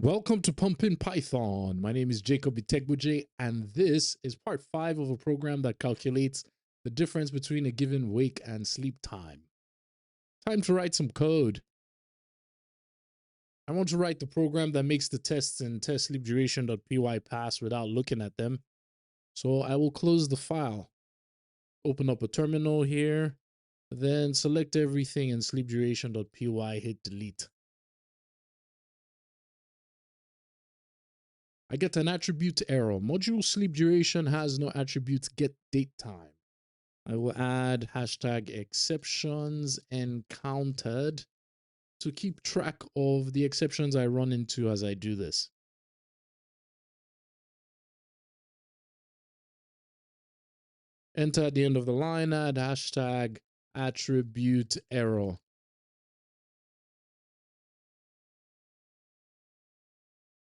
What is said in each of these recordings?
Welcome to Pumpin Python. My name is Jacob Itegboje, and this is part 5 of a program that calculates the difference between a given wake and sleep time. Time to write some code. I want to write the program that makes the tests in test sleep duration.py pass without looking at them. So I will close the file, open up a terminal here, then select everything in sleep duration.py, hit delete. I get an attribute error. Module sleep duration has no attributes get date time. I will add hashtag exceptions encountered to keep track of the exceptions I run into as I do this. Enter at the end of the line, add hashtag attribute error.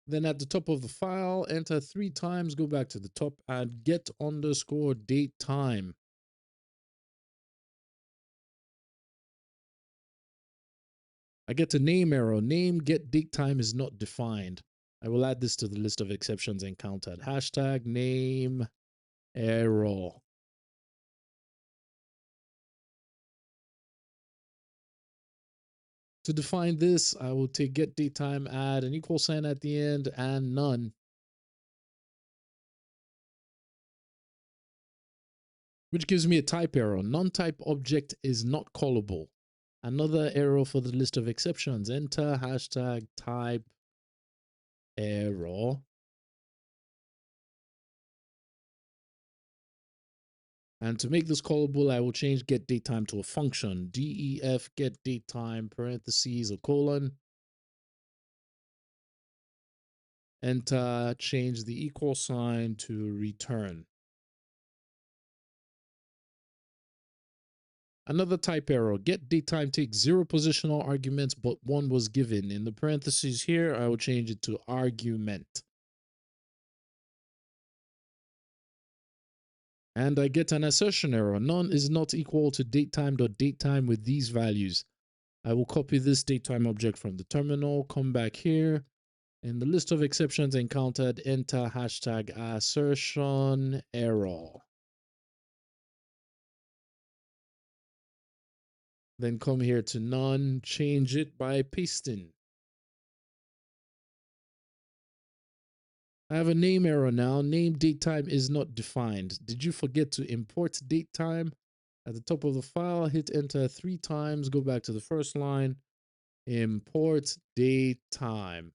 Then at the top of the file, enter 3 times, go back to the top, add get underscore date time. I get a name error. Name get date time is not defined. I will add this to the list of exceptions encountered. Hashtag name error. To define this, I will take get date time, add an equal sign at the end, and none, which gives me a type error. Non-type object is not callable. Another error for the list of exceptions. Enter hashtag type error. And to make this callable, I will change get date time to a function. def get date time parentheses a colon. Enter, change the equal sign to return. Another type error. Get date time takes 0 positional arguments, but 1 was given. In the parentheses here, I will change it to argument. And I get an assertion error. None is not equal to datetime.datetime with these values. I will copy this datetime object from the terminal, come back here. In the list of exceptions encountered, enter hashtag assertion error. Then come here to none, change it by pasting. I have a name error now. Name datetime is not defined. Did you forget to import datetime? At the top of the file, hit enter 3 times, go back to the first line, import datetime.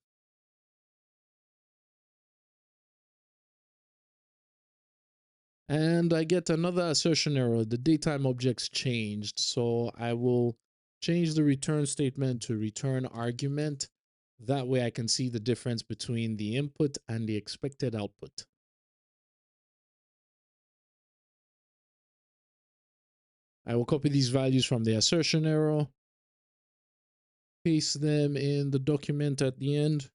And I get another assertion error. The datetime object's changed, so I will change the return statement to return argument. That way I can see the difference between the input and the expected output. I will copy these values from the assertion error, paste them in the document at the end.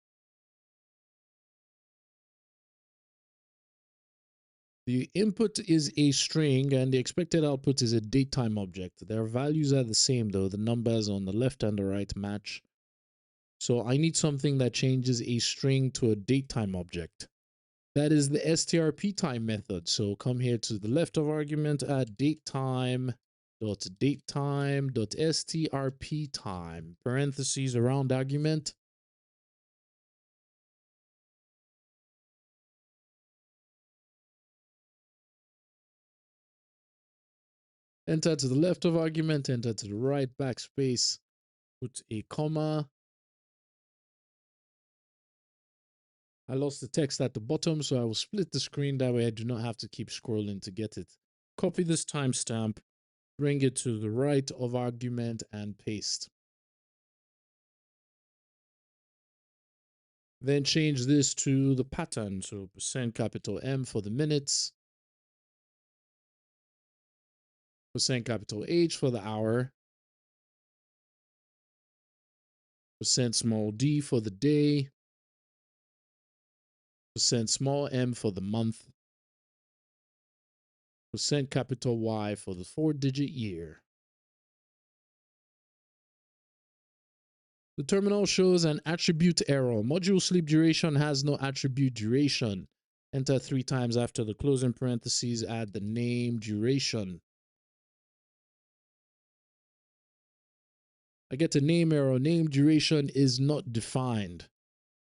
The input is a string and the expected output is a datetime object. Their values are the same though. The numbers on the left and the right match. So I need something that changes a string to a datetime object. That is the strptime method. So come here to the left of argument, add datetime.datetime.strptime, parentheses around argument. Enter to the left of argument, enter to the right, backspace, put a comma. I lost the text at the bottom, so I will split the screen. That way I do not have to keep scrolling to get it. Copy this timestamp, bring it to the right of argument and paste. Then change this to the pattern. So %M for the minutes, %H for the hour, %d for the day, %m for the month, %Y for the 4-digit year. The terminal shows an attribute error. Module sleep duration has no attribute duration. Enter 3 times after the closing parentheses, add the name duration. I get a name error. Name duration is not defined.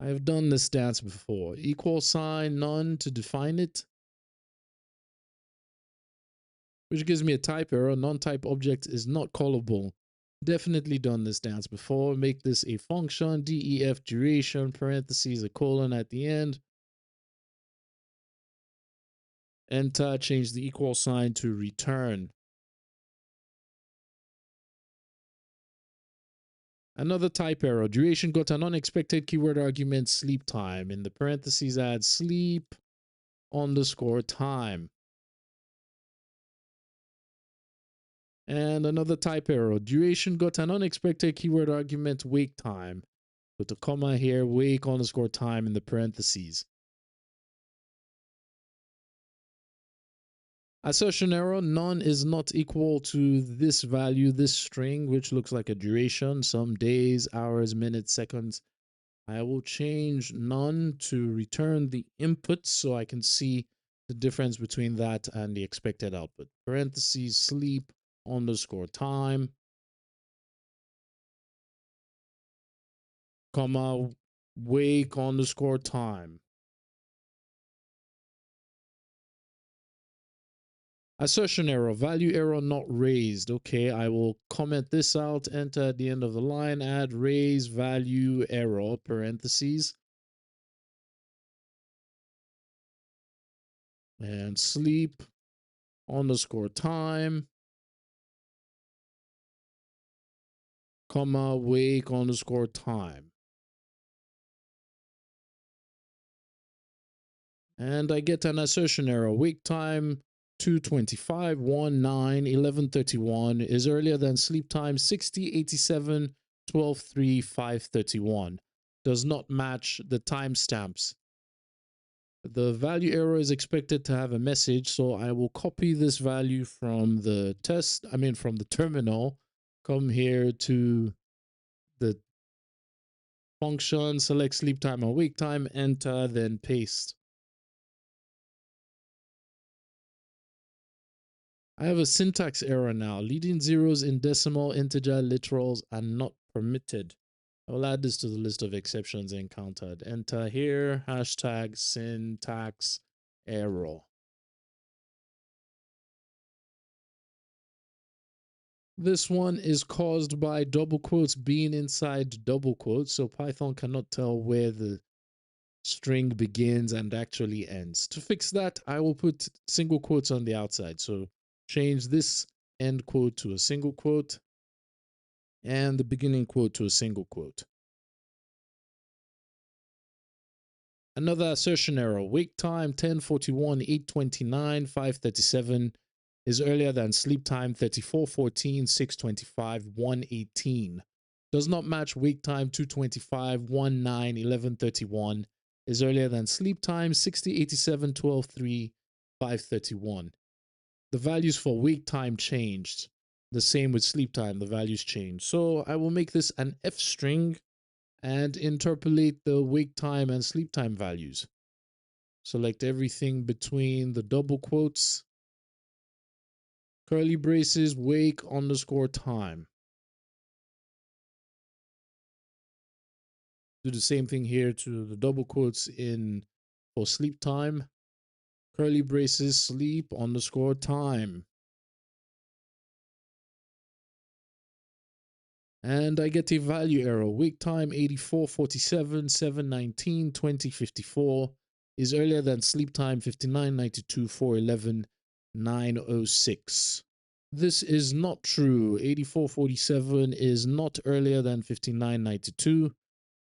I have done this dance before. Equal sign, none to define it, which gives me a type error. Non-type object is not callable. Definitely done this dance before. Make this a function, def duration, parentheses, a colon at the end. Enter, change the equal sign to return. Another type error. Duration got an unexpected keyword argument, sleep time. In the parentheses, add sleep underscore time. And another type error. Duration got an unexpected keyword argument, wake time. Put a comma here, wake underscore time in the parentheses. Assertion error, none is not equal to this value, this string, which looks like a duration, some days, hours, minutes, seconds. I will change none to return the input so I can see the difference between that and the expected output. Parentheses, sleep underscore time, comma, wake underscore time. Assertion error, value error not raised. Okay, I will comment this out, enter at the end of the line, add raise value error, parentheses, and sleep underscore time, comma, wake underscore time. And I get an assertion error. Wake time 2:25, 19, 11:31 is earlier than sleep time 60, 87, 12:3, 5:31. Does not match the timestamps. The value error is expected to have a message, so I will copy this value from the from the terminal, come here to the function, select sleep time and wake time, enter, then paste. I have a syntax error now. Leading zeros in decimal, integer, literals are not permitted. I will add this to the list of exceptions encountered. Enter here, hashtag syntax error. This one is caused by double quotes being inside double quotes, so Python cannot tell where the string begins and actually ends. To fix that, I will put single quotes on the outside. So change this end quote to a single quote and the beginning quote to a single quote. Another assertion error. Wake time 10:41, 8:29, 5:37 is earlier than sleep time 34:14, 6:25, 1:18. Does not match wake time 2:25, 19, 11:31 is earlier than sleep time 60, 87, 12:3, 5:31. The values for wake time changed. The same with sleep time, the values changed. So I will make this an F string and interpolate the wake time and sleep time values. Select everything between the double quotes, curly braces, wake underscore time. Do the same thing here to the double quotes in for sleep time, curly braces, sleep underscore time. And I get a value error. Wake time 84:47, 7:19, 20:54 is earlier than sleep time 59:92, 4:11, 9:06. This is not true. 84:47 is not earlier than 59:92.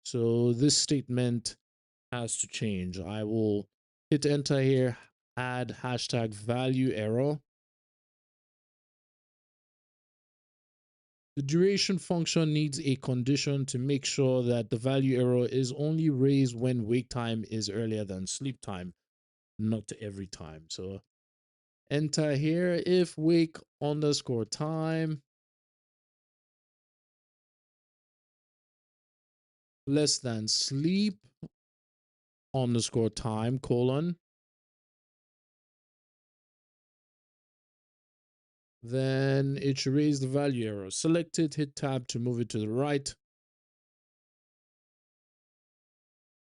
So this statement has to change. I will hit enter here, add hashtag value error. The duration function needs a condition to make sure that the value error is only raised when wake time is earlier than sleep time, not every time. So enter here if wake underscore time less than sleep underscore time colon, then it should raise the value arrow. Select it, hit tab to move it to the right.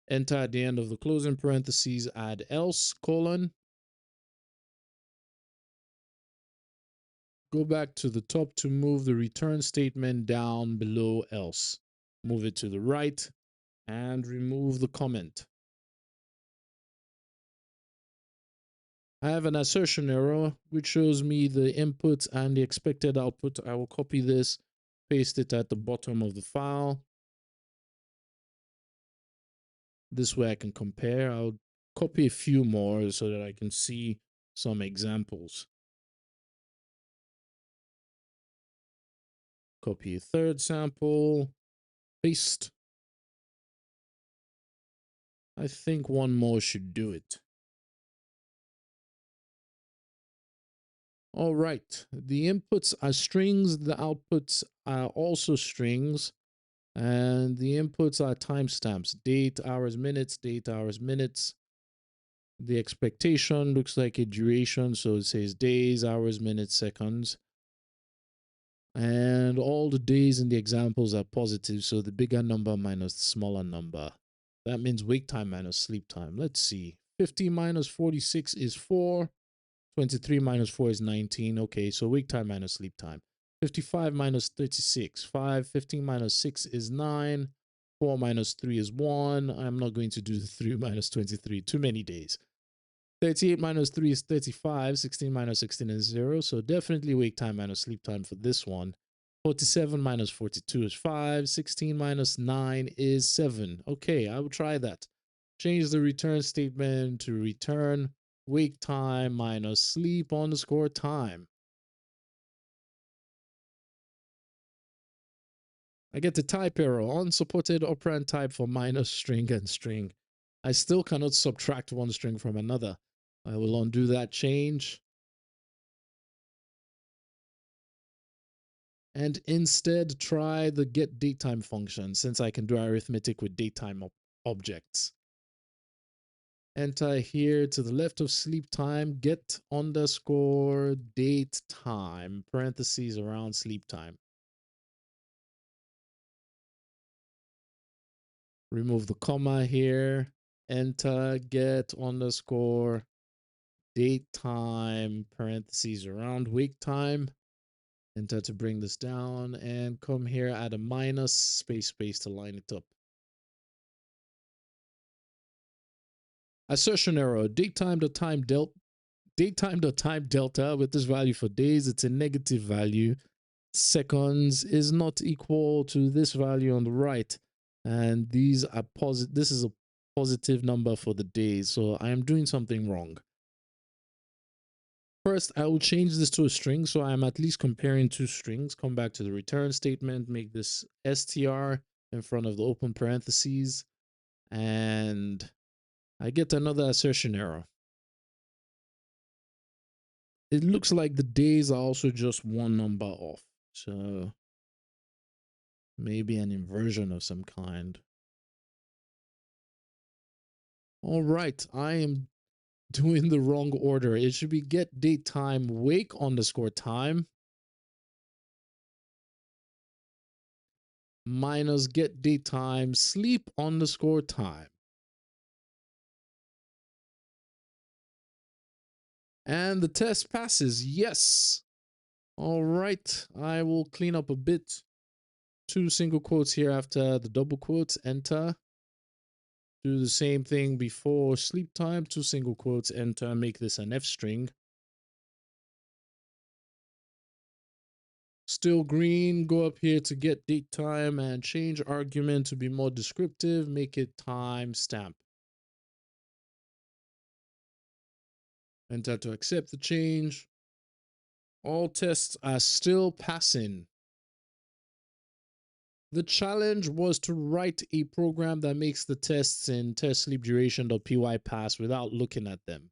Enter at the end of the closing parentheses, add else colon. Go back to the top to move the return statement down below else. Move it to the right and remove the comment. I have an assertion error which shows me the input and the expected output. I will copy this, paste it at the bottom of the file. This way I can compare. I'll copy a few more so that I can see some examples. Copy a third sample, paste. I think one more should do it. All right, the inputs are strings, the outputs are also strings, and the inputs are timestamps, date, hours, minutes, date, hours, minutes. The expectation looks like a duration, so it says days, hours, minutes, seconds. And all the days in the examples are positive, so the bigger number minus the smaller number. That means wake time minus sleep time. Let's see. 50 minus 46 is 4. 23 minus 4 is 19. Okay, so wake time minus sleep time. 55 minus 36, 5. 15 minus 6 is 9. 4 minus 3 is 1. I'm not going to do the 3 minus 23. Too many days. 38 minus 3 is 35. 16 minus 16 is 0. So definitely wake time minus sleep time for this one. 47 minus 42 is 5. 16 minus 9 is 7. Okay, I will try that. Change the return statement to return wake time minus sleep underscore time. I get the type error, unsupported operand type for minus string and string. I still cannot subtract one string from another. I will undo that change. And instead try the get datetime function, since I can do arithmetic with datetime objects. Enter here to the left of sleep time, get underscore date time, parentheses around sleep time. Remove the comma here, enter get underscore date time, parentheses around wake time. Enter to bring this down, and come here, add a minus, space to line it up. Assertion error, datetime.time delta with this value for days, it's a negative value. Seconds is not equal to this value on the right, and these are positive. This is a positive number for the days, so I am doing something wrong. First, I will change this to a string, so I'm at least comparing two strings. Come back to the return statement, make this str in front of the open parentheses, and I get another assertion error. It looks like the days are also just one number off, so maybe an inversion of some kind. All right, I am doing the wrong order. It should be get date time wake underscore time minus get date time sleep underscore time. And the test passes. Yes. All right, I will clean up a bit. 2 single quotes here after the double quotes, enter. Do the same thing before sleep time, 2 single quotes, enter, make this an F string. Still green, go up here to get date time and change argument to be more descriptive, make it time stamp. Enter to accept the change. All tests are still passing. The challenge was to write a program that makes the tests in testsleepduration.py pass without looking at them.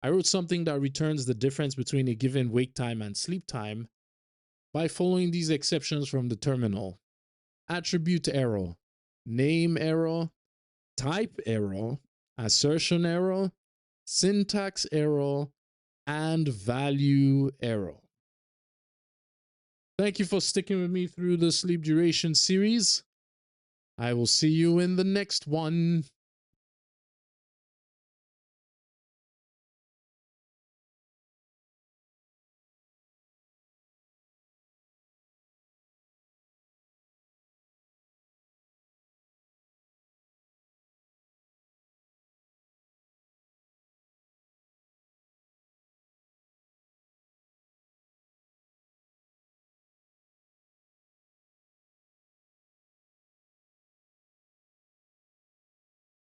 I wrote something that returns the difference between a given wake time and sleep time by following these exceptions from the terminal. Attribute error. name error, type error, assertion error, syntax error, and value error. Thank you for sticking with me through the sleep duration series. I will see you in the next one.